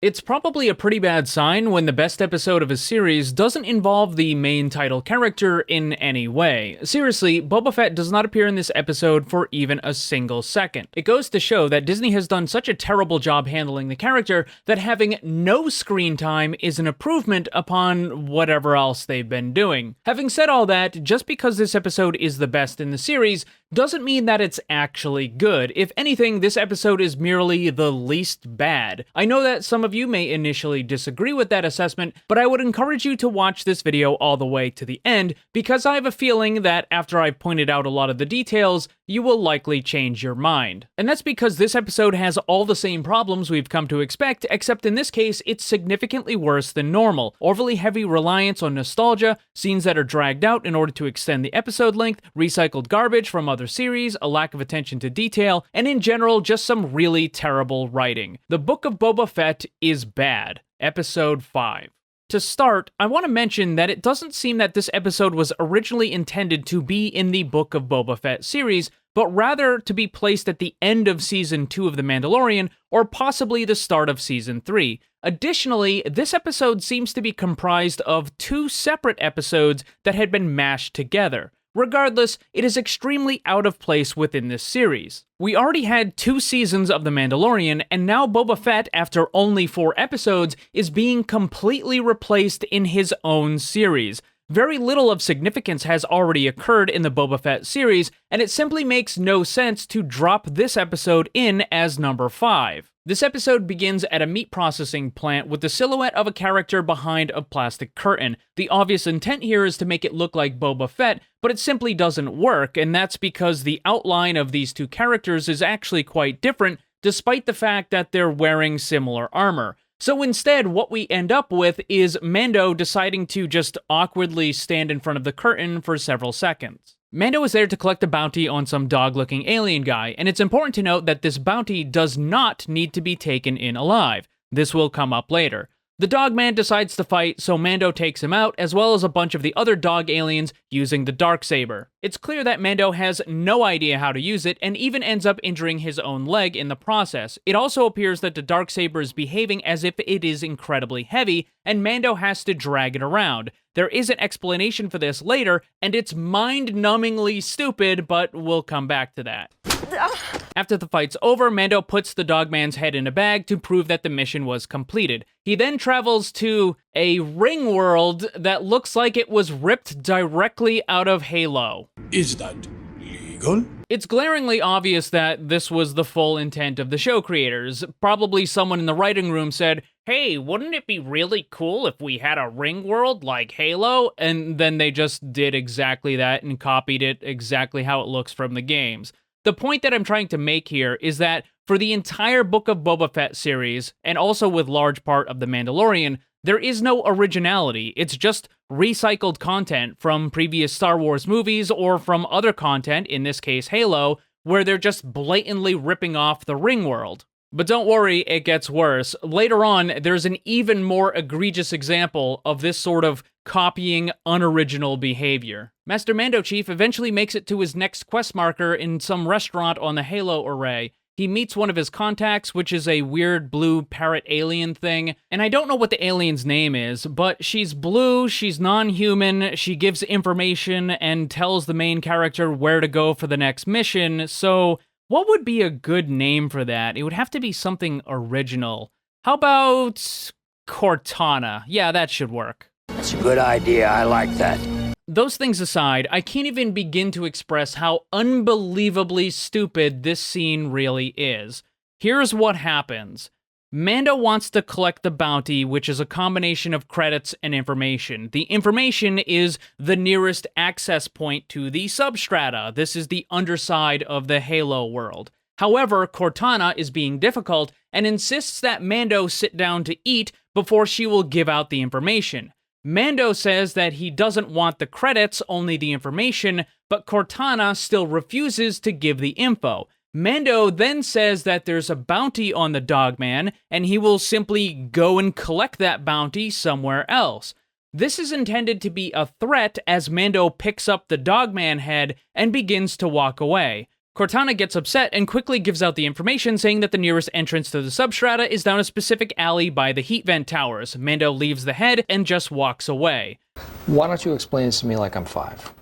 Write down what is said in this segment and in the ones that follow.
It's probably a pretty bad sign when the best episode of a series doesn't involve the main title character in any way. Seriously, Boba Fett does not appear in this episode for even a single second. It goes to show that Disney has done such a terrible job handling the character that having no screen time is an improvement upon whatever else they've been doing. Having said all that, just because this episode is the best in the series doesn't mean that it's actually good. If anything, this episode is merely the least bad. I know that some of you may initially disagree with that assessment, but I would encourage you to watch this video all the way to the end, because I have a feeling that after I've pointed out a lot of the details, you will likely change your mind. And that's because this episode has all the same problems we've come to expect, except in this case, it's significantly worse than normal. Overly heavy reliance on nostalgia, scenes that are dragged out in order to extend the episode length, recycled garbage from other series, a lack of attention to detail, and in general, just some really terrible writing. The Book of Boba Fett is bad. Episode 5. To start, I want to mention that it doesn't seem that this episode was originally intended to be in the Book of Boba Fett series, but rather to be placed at the end of Season 2 of The Mandalorian, or possibly the start of Season 3. Additionally, this episode seems to be comprised of two separate episodes that had been mashed together. Regardless, it is extremely out of place within this series. We already had 2 seasons of The Mandalorian, and now Boba Fett, after only 4 episodes, is being completely replaced in his own series. Very little of significance has already occurred in the Boba Fett series, and it simply makes no sense to drop this episode in as number 5. This episode begins at a meat processing plant with the silhouette of a character behind a plastic curtain. The obvious intent here is to make it look like Boba Fett, but it simply doesn't work, and that's because the outline of these two characters is actually quite different, despite the fact that they're wearing similar armor. So instead, what we end up with is Mando deciding to just awkwardly stand in front of the curtain for several seconds. Mando is there to collect a bounty on some dog-looking alien guy, and it's important to note that this bounty does not need to be taken in alive. This will come up later. The dog man decides to fight, so Mando takes him out, as well as a bunch of the other dog aliens using the Darksaber. It's clear that Mando has no idea how to use it, and even ends up injuring his own leg in the process. It also appears that the Darksaber is behaving as if it is incredibly heavy, and Mando has to drag it around. There is an explanation for this later, and it's mind-numbingly stupid, but we'll come back to that. After the fight's over, Mando puts the dogman's head in a bag to prove that the mission was completed. He then travels to a ring world that looks like it was ripped directly out of Halo. Is that legal? It's glaringly obvious that this was the full intent of the show creators. Probably someone in the writing room said, "Hey, wouldn't it be really cool if we had a ring world like Halo?" And then they just did exactly that and copied it exactly how it looks from the games. The point that I'm trying to make here is that for the entire Book of Boba Fett series, and also with large part of The Mandalorian, there is no originality. It's just recycled content from previous Star Wars movies or from other content, in this case Halo, where they're just blatantly ripping off the ring world. But don't worry, it gets worse. Later on, there's an even more egregious example of this sort of copying unoriginal behavior. Master Mando Chief eventually makes it to his next quest marker in some restaurant on the Halo array. He meets one of his contacts, which is a weird blue parrot alien thing, and I don't know what the alien's name is, but she's blue, she's non-human, she gives information and tells the main character where to go for the next mission, so what would be a good name for that? It would have to be something original. How about Cortana? Yeah, that should work. That's a good idea, I like that. Those things aside, I can't even begin to express how unbelievably stupid this scene really is. Here's what happens. Mando wants to collect the bounty, which is a combination of credits and information. The information is the nearest access point to the substrata. This is the underside of the Halo world. However, Cortana is being difficult and insists that Mando sit down to eat before she will give out the information. Mando says that he doesn't want the credits, only the information, but Cortana still refuses to give the info. Mando then says that there's a bounty on the dogman, and he will simply go and collect that bounty somewhere else. This is intended to be a threat as Mando picks up the dogman head and begins to walk away. Cortana gets upset and quickly gives out the information saying that the nearest entrance to the substrata is down a specific alley by the heat vent towers. Mando leaves the head and just walks away. Why don't you explain this to me like I'm 5?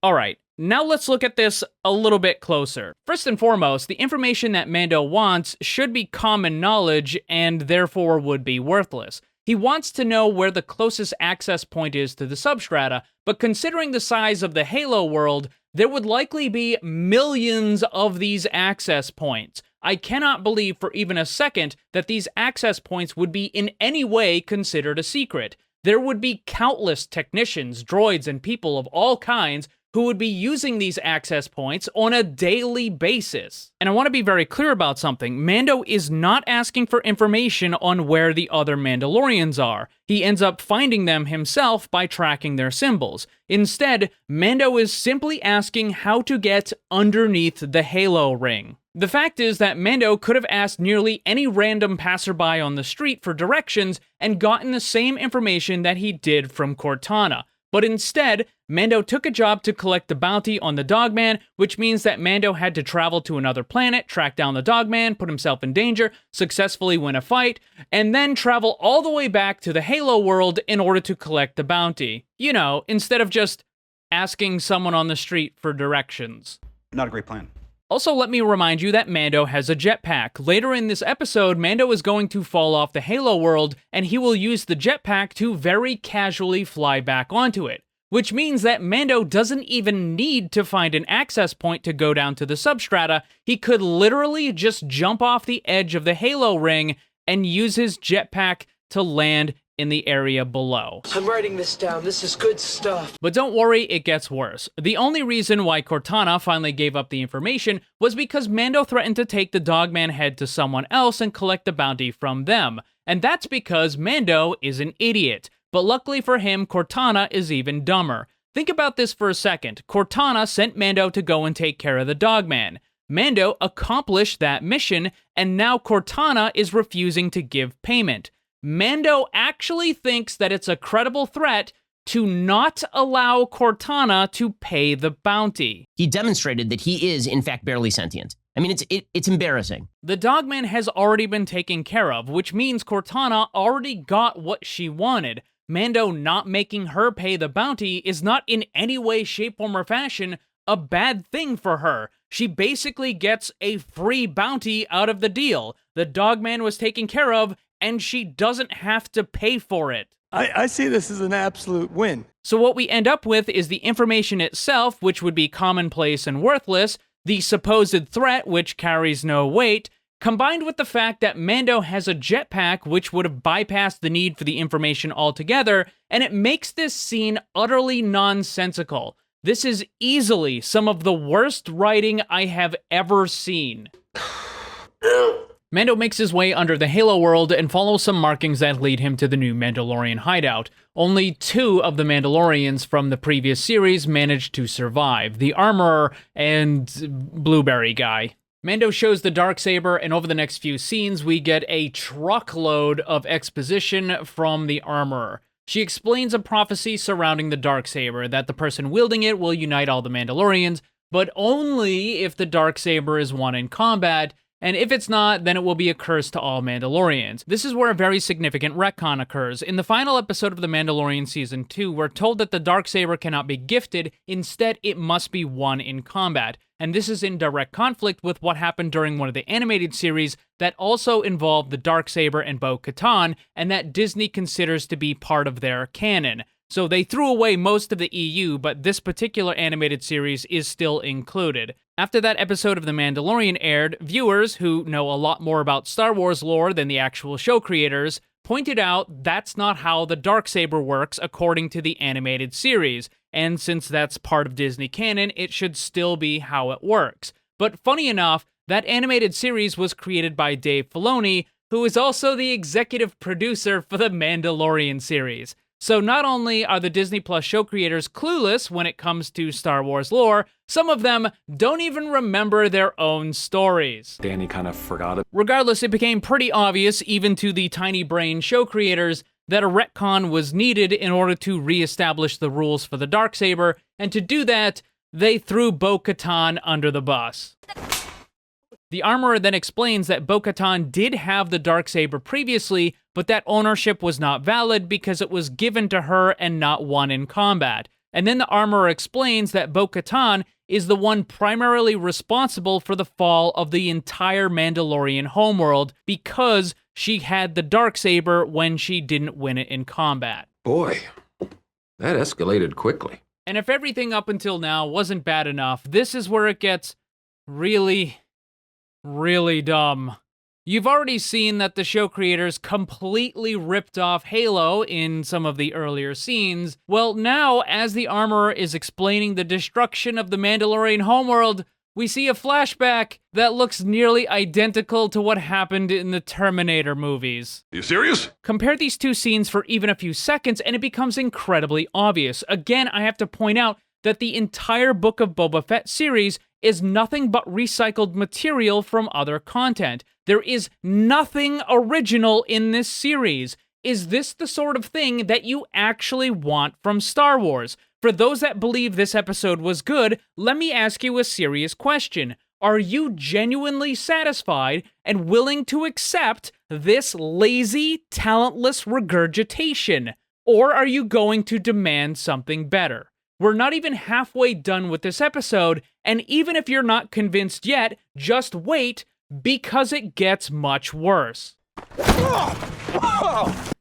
Alright, now let's look at this a little bit closer. First and foremost, the information that Mando wants should be common knowledge and therefore would be worthless. He wants to know where the closest access point is to the substrata, but considering the size of the Halo world, there would likely be millions of these access points. I cannot believe for even a second that these access points would be in any way considered a secret. There would be countless technicians, droids, and people of all kinds who would be using these access points on a daily basis. And I want to be very clear about something. Mando is not asking for information on where the other Mandalorians are. He ends up finding them himself by tracking their symbols. Instead, Mando is simply asking how to get underneath the Halo ring. The fact is that Mando could have asked nearly any random passerby on the street for directions and gotten the same information that he did from Cortana. But instead, Mando took a job to collect the bounty on the Dogman, which means that Mando had to travel to another planet, track down the Dogman, put himself in danger, successfully win a fight, and then travel all the way back to the Halo world in order to collect the bounty. You know, instead of just asking someone on the street for directions. Not a great plan. Also, let me remind you that Mando has a jetpack. Later in this episode, Mando is going to fall off the Halo world, and he will use the jetpack to very casually fly back onto it. Which means that Mando doesn't even need to find an access point to go down to the substrata. He could literally just jump off the edge of the Halo ring and use his jetpack to land in the area below. I'm writing this down. This is good stuff. But don't worry, it gets worse. The only reason why Cortana finally gave up the information was because Mando threatened to take the Dogman head to someone else and collect the bounty from them. And that's because Mando is an idiot. But luckily for him, Cortana is even dumber. Think about this for a second. Cortana sent Mando to go and take care of the Dogman. Mando accomplished that mission, and now Cortana is refusing to give payment. Mando actually thinks that it's a credible threat to not allow Cortana to pay the bounty. He demonstrated that he is, in fact, barely sentient. I mean, it's embarrassing. The Dogman has already been taken care of, which means Cortana already got what she wanted. Mando not making her pay the bounty is not in any way, shape, form, or fashion a bad thing for her. She basically gets a free bounty out of the deal. The Dogman was taken care of, and she doesn't have to pay for it. I see this as an absolute win. So what we end up with is the information itself, which would be commonplace and worthless, the supposed threat, which carries no weight, combined with the fact that Mando has a jetpack, which would have bypassed the need for the information altogether, and it makes this scene utterly nonsensical. This is easily some of the worst writing I have ever seen. Mando makes his way under the Halo world and follows some markings that lead him to the new Mandalorian hideout. Only 2 of the Mandalorians from the previous series managed to survive, the Armorer and Blueberry guy. Mando shows the Darksaber, and over the next few scenes, we get a truckload of exposition from the Armorer. She explains a prophecy surrounding the Darksaber, that the person wielding it will unite all the Mandalorians, but only if the Darksaber is won in combat, and if it's not, then it will be a curse to all Mandalorians. This is where a very significant retcon occurs. In the final episode of The Mandalorian Season 2, we're told that the Darksaber cannot be gifted, instead it must be won in combat. And this is in direct conflict with what happened during one of the animated series that also involved the Darksaber and Bo-Katan, and that Disney considers to be part of their canon. So they threw away most of the EU, but this particular animated series is still included. After that episode of The Mandalorian aired, viewers, who know a lot more about Star Wars lore than the actual show creators, pointed out that's not how the Darksaber works according to the animated series, and since that's part of Disney canon, it should still be how it works. But funny enough, that animated series was created by Dave Filoni, who is also the executive producer for the Mandalorian series. So not only are the Disney Plus show creators clueless when it comes to Star Wars lore, some of them don't even remember their own stories. Danny kind of forgot it. Regardless, it became pretty obvious, even to the tiny brain show creators, that a retcon was needed in order to re-establish the rules for the Darksaber, and to do that, They threw Bo-Katan under the bus. The armorer then explains that Bo-Katan did have the Darksaber previously, but that ownership was not valid because it was given to her and not won in combat. And then the armorer explains that Bo-Katan is the one primarily responsible for the fall of the entire Mandalorian homeworld because she had the Darksaber when she didn't win it in combat. Boy, that escalated quickly. And if everything up until now wasn't bad enough, this is where it gets really dumb. You've already seen that the show creators completely ripped off Halo in some of the earlier scenes. Well, now, as the armorer is explaining the destruction of the Mandalorian homeworld, we see a flashback that looks nearly identical to what happened in the Terminator movies. You serious? Compare these two scenes for even a few seconds and it becomes incredibly obvious. Again, I have to point out that the entire Book of Boba Fett series is nothing but recycled material from other content. There is nothing original in this series. Is this the sort of thing that you actually want from Star Wars? For those that believe this episode was good, let me ask you a serious question. Are you genuinely satisfied and willing to accept this lazy, talentless regurgitation? Or are you going to demand something better? We're not even halfway done with this episode, and even if you're not convinced yet, just wait, because it gets much worse.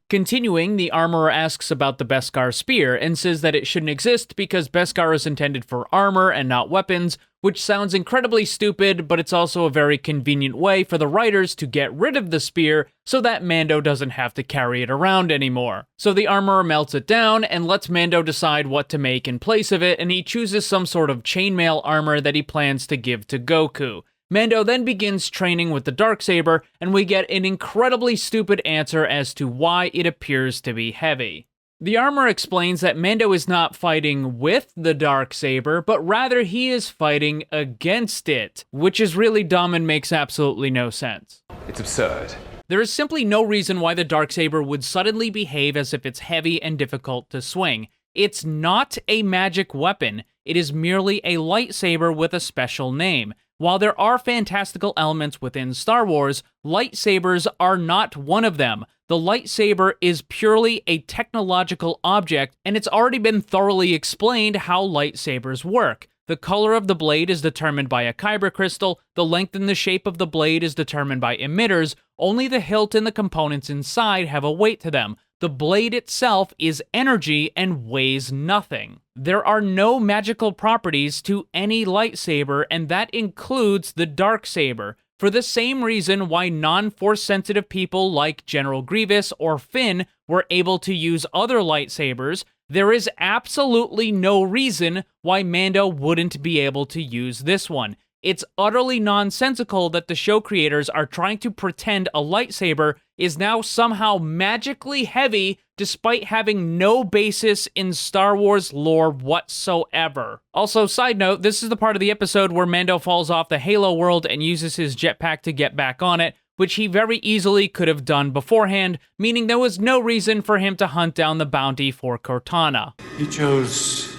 Continuing, the armorer asks about the Beskar spear and says that it shouldn't exist because Beskar is intended for armor and not weapons, which sounds incredibly stupid, but it's also a very convenient way for the writers to get rid of the spear so that Mando doesn't have to carry it around anymore. So the armorer melts it down and lets Mando decide what to make in place of it, and he chooses some sort of chainmail armor that he plans to give to Goku. Mando then begins training with the Darksaber, and we get an incredibly stupid answer as to why it appears to be heavy. The armor explains that Mando is not fighting with the Darksaber, but rather he is fighting against it, which is really dumb and makes absolutely no sense. It's absurd. There is simply no reason why the Darksaber would suddenly behave as if it's heavy and difficult to swing. It's not a magic weapon, it is merely a lightsaber with a special name. While there are fantastical elements within Star Wars, lightsabers are not one of them. The lightsaber is purely a technological object, and it's already been thoroughly explained how lightsabers work. The color of the blade is determined by a kyber crystal, the length and the shape of the blade is determined by emitters, only the hilt and the components inside have a weight to them. The blade itself is energy and weighs nothing. There are no magical properties to any lightsaber, and that includes the Darksaber. For the same reason why non-force sensitive people like General Grievous or Finn were able to use other lightsabers, there is absolutely no reason why Mando wouldn't be able to use this one. It's utterly nonsensical that the show creators are trying to pretend a lightsaber is now somehow magically heavy despite having no basis in Star Wars lore whatsoever. Also, side note, this is the part of the episode where Mando falls off the Halo world and uses his jetpack to get back on it, which he very easily could have done beforehand, meaning there was no reason for him to hunt down the bounty for Cortana. He chose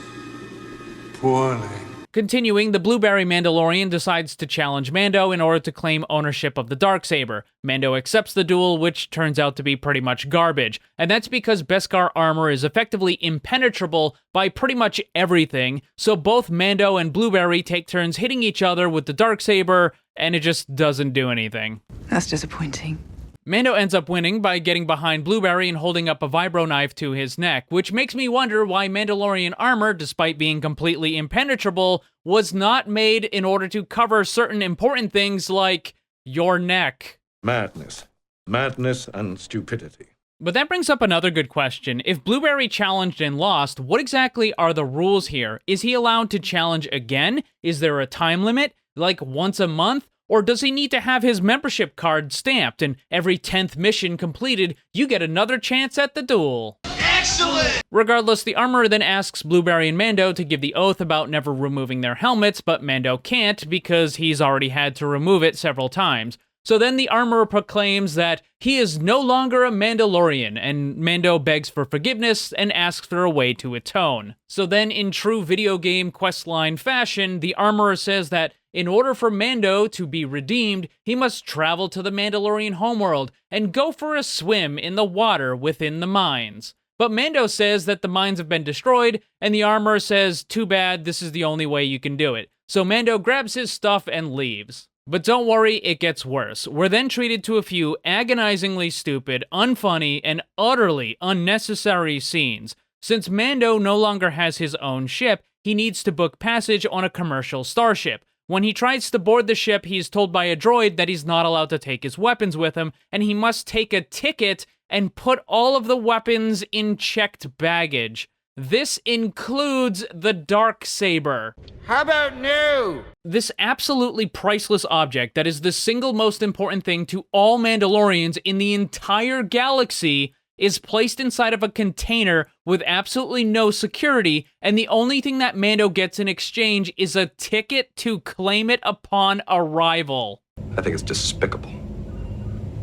poorly. Continuing, the Blueberry Mandalorian decides to challenge Mando in order to claim ownership of the Darksaber. Mando accepts the duel, which turns out to be pretty much garbage, and that's because Beskar armor is effectively impenetrable by pretty much everything, so both Mando and Blueberry take turns hitting each other with the Darksaber, and it just doesn't do anything. That's disappointing. Mando ends up winning by getting behind Blueberry and holding up a vibro knife to his neck, which makes me wonder why Mandalorian armor, despite being completely impenetrable, was not made in order to cover certain important things like your neck. Madness. Madness and stupidity. But that brings up another good question. If Blueberry challenged and lost, what exactly are the rules here? Is he allowed to challenge again? Is there a time limit? Like once a month? Or does he need to have his membership card stamped, and every 10th mission completed, you get another chance at the duel? Excellent! Regardless, the armorer then asks Blueberry and Mando to give the oath about never removing their helmets, but Mando can't because he's already had to remove it several times. So then the armorer proclaims that he is no longer a Mandalorian, and Mando begs for forgiveness and asks for a way to atone. So then, in true video game questline fashion, the armorer says that in order for Mando to be redeemed, he must travel to the Mandalorian homeworld and go for a swim in the water within the mines. But Mando says that the mines have been destroyed, and the armorer says, too bad, this is the only way you can do it. So Mando grabs his stuff and leaves. But don't worry, it gets worse. We're then treated to a few agonizingly stupid, unfunny, and utterly unnecessary scenes. Since Mando no longer has his own ship, he needs to book passage on a commercial starship. When he tries to board the ship, he is told by a droid that he's not allowed to take his weapons with him, and he must take a ticket and put all of the weapons in checked baggage. This includes the Darksaber. How about new? This absolutely priceless object that is the single most important thing to all Mandalorians in the entire galaxy is placed inside of a container with absolutely no security, and the only thing that Mando gets in exchange is a ticket to claim it upon arrival. I think it's despicable.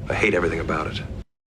I hate everything about it.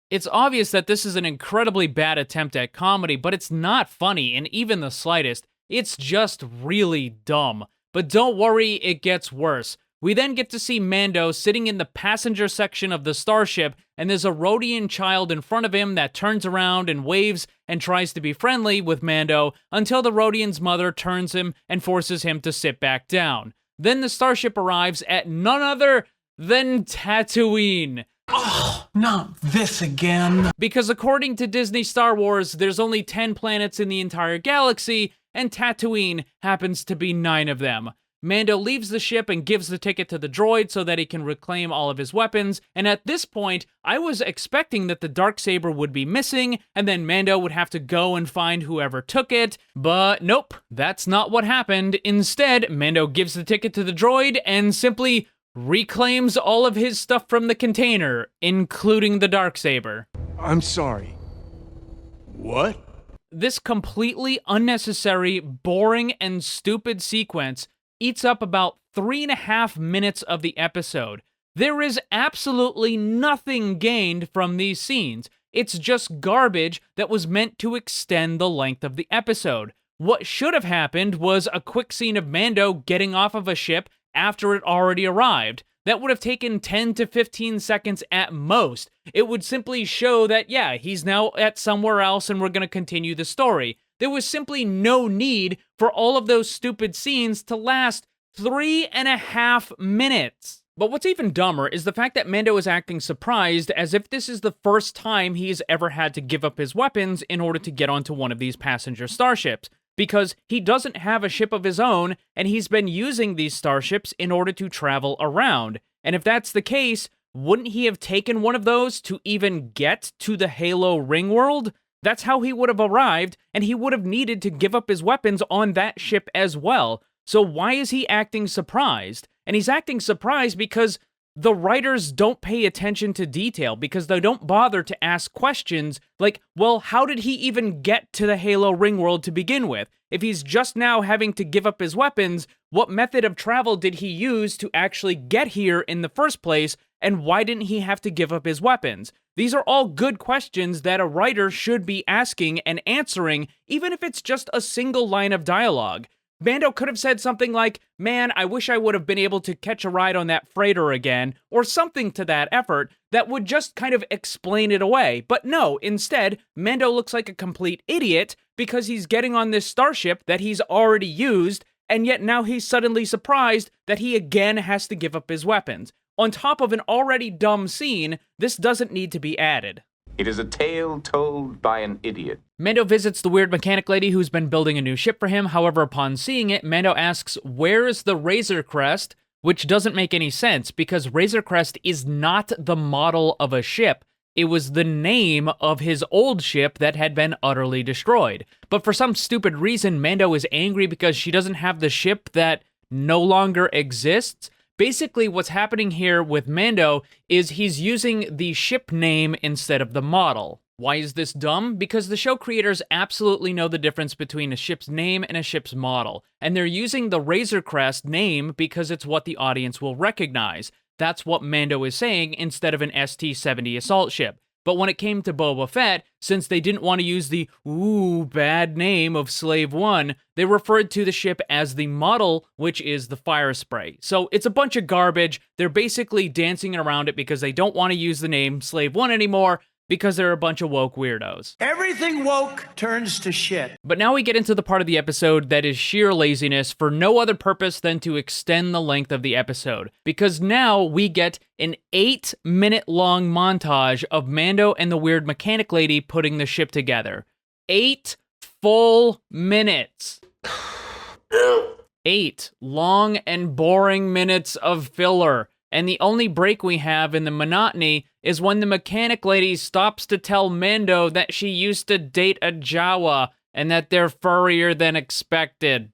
It's obvious that this is an incredibly bad attempt at comedy, but it's not funny in even the slightest. It's just really dumb. But don't worry, it gets worse. We then get to see Mando sitting in the passenger section of the starship, and there's a Rodian child in front of him that turns around and waves and tries to be friendly with Mando until the Rodian's mother turns him and forces him to sit back down. Then the starship arrives at none other than Tatooine. Oh, not this again. Because according to Disney Star Wars, there's only 10 planets in the entire galaxy, and Tatooine happens to be 9 of them. Mando leaves the ship and gives the ticket to the droid so that he can reclaim all of his weapons, and at this point, I was expecting that the Darksaber would be missing, and then Mando would have to go and find whoever took it, but nope, that's not what happened. Instead, Mando gives the ticket to the droid and simply reclaims all of his stuff from the container, including the Darksaber. I'm sorry. What? This completely unnecessary, boring, and stupid sequence eats up about 3.5 minutes of the episode. There is absolutely nothing gained from these scenes. It's just garbage that was meant to extend the length of the episode. What should have happened was a quick scene of Mando getting off of a ship after it already arrived. That would have taken 10 to 15 seconds at most. It would simply show that, yeah, he's now at somewhere else and we're going to continue the story. There was simply no need for all of those stupid scenes to last 3.5 minutes. But what's even dumber is the fact that Mando is acting surprised as if this is the first time he's ever had to give up his weapons in order to get onto one of these passenger starships. Because he doesn't have a ship of his own, and he's been using these starships in order to travel around. And if that's the case, wouldn't he have taken one of those to even get to the Halo ring world? That's how he would have arrived, and he would have needed to give up his weapons on that ship as well. So why is he acting surprised? And he's acting surprised because the writers don't pay attention to detail, because they don't bother to ask questions like, well, how did he even get to the Halo ring world to begin with? If he's just now having to give up his weapons, what method of travel did he use to actually get here in the first place, and why didn't he have to give up his weapons? These are all good questions that a writer should be asking and answering, even if it's just a single line of dialogue. Mando could have said something like, man, I wish I would have been able to catch a ride on that freighter again, or something to that effort that would just kind of explain it away. But no, instead, Mando looks like a complete idiot because he's getting on this starship that he's already used, and yet now he's suddenly surprised that he again has to give up his weapons. On top of an already dumb scene, this doesn't need to be added. It is a tale told by an idiot. Mando visits the weird mechanic lady who's been building a new ship for him. However, upon seeing it, Mando asks, where is the Razor Crest? Which doesn't make any sense, because Razor Crest is not the model of a ship. It was the name of his old ship that had been utterly destroyed. But for some stupid reason, Mando is angry because she doesn't have the ship that no longer exists. Basically, what's happening here with Mando is he's using the ship name instead of the model. Why is this dumb? Because the show creators absolutely know the difference between a ship's name and a ship's model, and they're using the Razor Crest name because it's what the audience will recognize. That's what Mando is saying instead of an ST-70 assault ship. But when it came to Boba Fett, since they didn't want to use the bad name of Slave One, they referred to the ship as the model, which is the fire spray. So it's a bunch of garbage. They're basically dancing around it because they don't want to use the name Slave One anymore, because they're a bunch of woke weirdos. Everything woke turns to shit. But now we get into the part of the episode that is sheer laziness for no other purpose than to extend the length of the episode. Because now we get an 8-minute long montage of Mando and the weird mechanic lady putting the ship together. 8 full minutes. 8 long and boring minutes of filler. And the only break we have in the monotony is when the mechanic lady stops to tell Mando that she used to date a Jawa and that they're furrier than expected.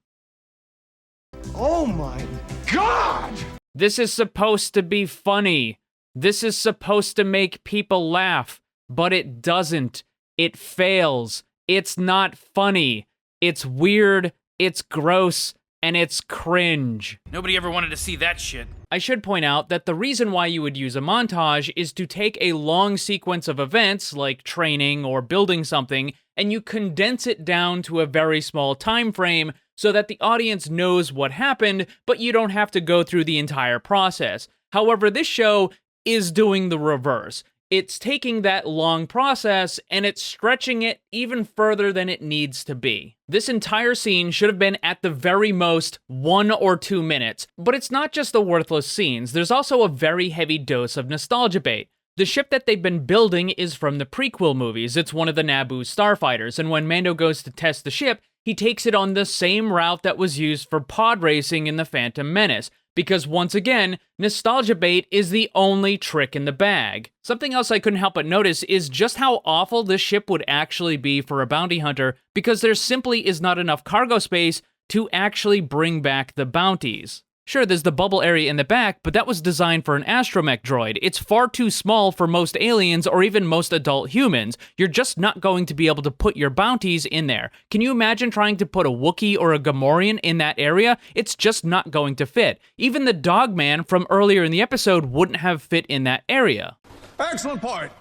Oh my God! This is supposed to be funny. This is supposed to make people laugh, but it doesn't. It fails. It's not funny. It's weird, it's gross, and it's cringe. Nobody ever wanted to see that shit. I should point out that the reason why you would use a montage is to take a long sequence of events, like training or building something, and you condense it down to a very small time frame so that the audience knows what happened, but you don't have to go through the entire process. However, this show is doing the reverse. It's taking that long process and it's stretching it even further than it needs to be. This entire scene should have been at the very most 1 or 2 minutes, but it's not just the worthless scenes, there's also a very heavy dose of nostalgia bait. The ship that they've been building is from the prequel movies. It's one of the Naboo starfighters, and when Mando goes to test the ship, he takes it on the same route that was used for pod racing in The Phantom Menace. Because once again, nostalgia bait is the only trick in the bag. Something else I couldn't help but notice is just how awful this ship would actually be for a bounty hunter, because there simply is not enough cargo space to actually bring back the bounties. Sure, there's the bubble area in the back, but that was designed for an astromech droid. It's far too small for most aliens or even most adult humans. You're just not going to be able to put your bounties in there. Can you imagine trying to put a Wookiee or a Gamorrean in that area? It's just not going to fit. Even the Dogman from earlier in the episode wouldn't have fit in that area. Excellent point.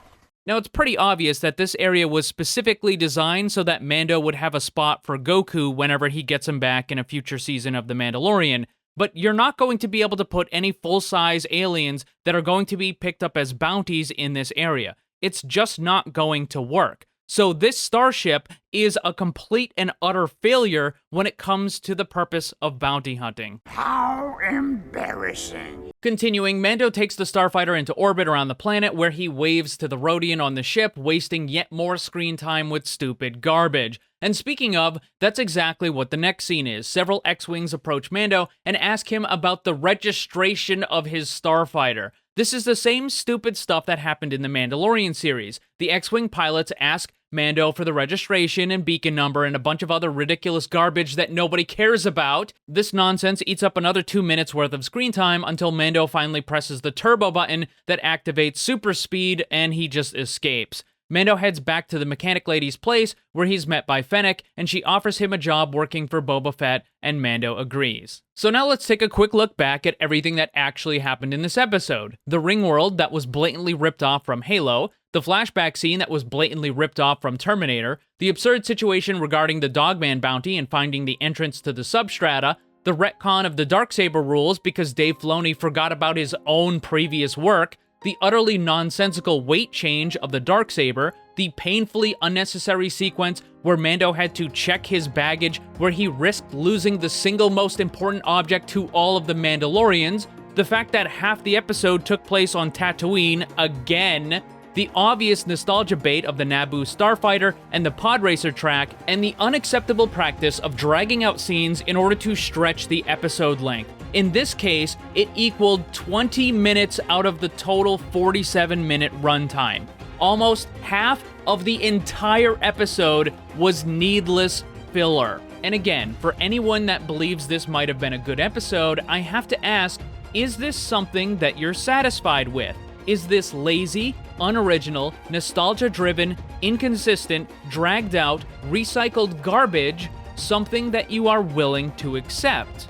Now, it's pretty obvious that this area was specifically designed so that Mando would have a spot for Goku whenever he gets him back in a future season of The Mandalorian. But you're not going to be able to put any full-size aliens that are going to be picked up as bounties in this area. It's just not going to work. So this starship is a complete and utter failure when it comes to the purpose of bounty hunting. How embarrassing. Continuing, Mando takes the starfighter into orbit around the planet where he waves to the Rodian on the ship, wasting yet more screen time with stupid garbage. And speaking of, that's exactly what the next scene is. Several X-Wings approach Mando and ask him about the registration of his starfighter. This is the same stupid stuff that happened in the Mandalorian series. The X-Wing pilots ask Mando for the registration and beacon number and a bunch of other ridiculous garbage that nobody cares about. This nonsense eats up another 2 minutes worth of screen time until Mando finally presses the turbo button that activates super speed and he just escapes. Mando heads back to the mechanic lady's place where he's met by Fennec, and she offers him a job working for Boba Fett, and Mando agrees. So now let's take a quick look back at everything that actually happened in this episode. The ring world that was blatantly ripped off from Halo, the flashback scene that was blatantly ripped off from Terminator, the absurd situation regarding the Dogman bounty and finding the entrance to the substrata, the retcon of the Darksaber rules because Dave Filoni forgot about his own previous work, the utterly nonsensical weight change of the Darksaber, the painfully unnecessary sequence where Mando had to check his baggage, where he risked losing the single most important object to all of the Mandalorians, the fact that half the episode took place on Tatooine again, the obvious nostalgia bait of the Naboo starfighter and the pod racer track, and the unacceptable practice of dragging out scenes in order to stretch the episode length. In this case, it equaled 20 minutes out of the total 47-minute runtime. Almost half of the entire episode was needless filler. And again, for anyone that believes this might have been a good episode, I have to ask, is this something that you're satisfied with? Is this lazy, unoriginal, nostalgia-driven, inconsistent, dragged out, recycled garbage something that you are willing to accept?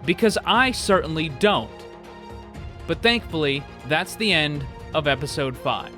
Because I certainly don't. But thankfully, that's the end of episode 5.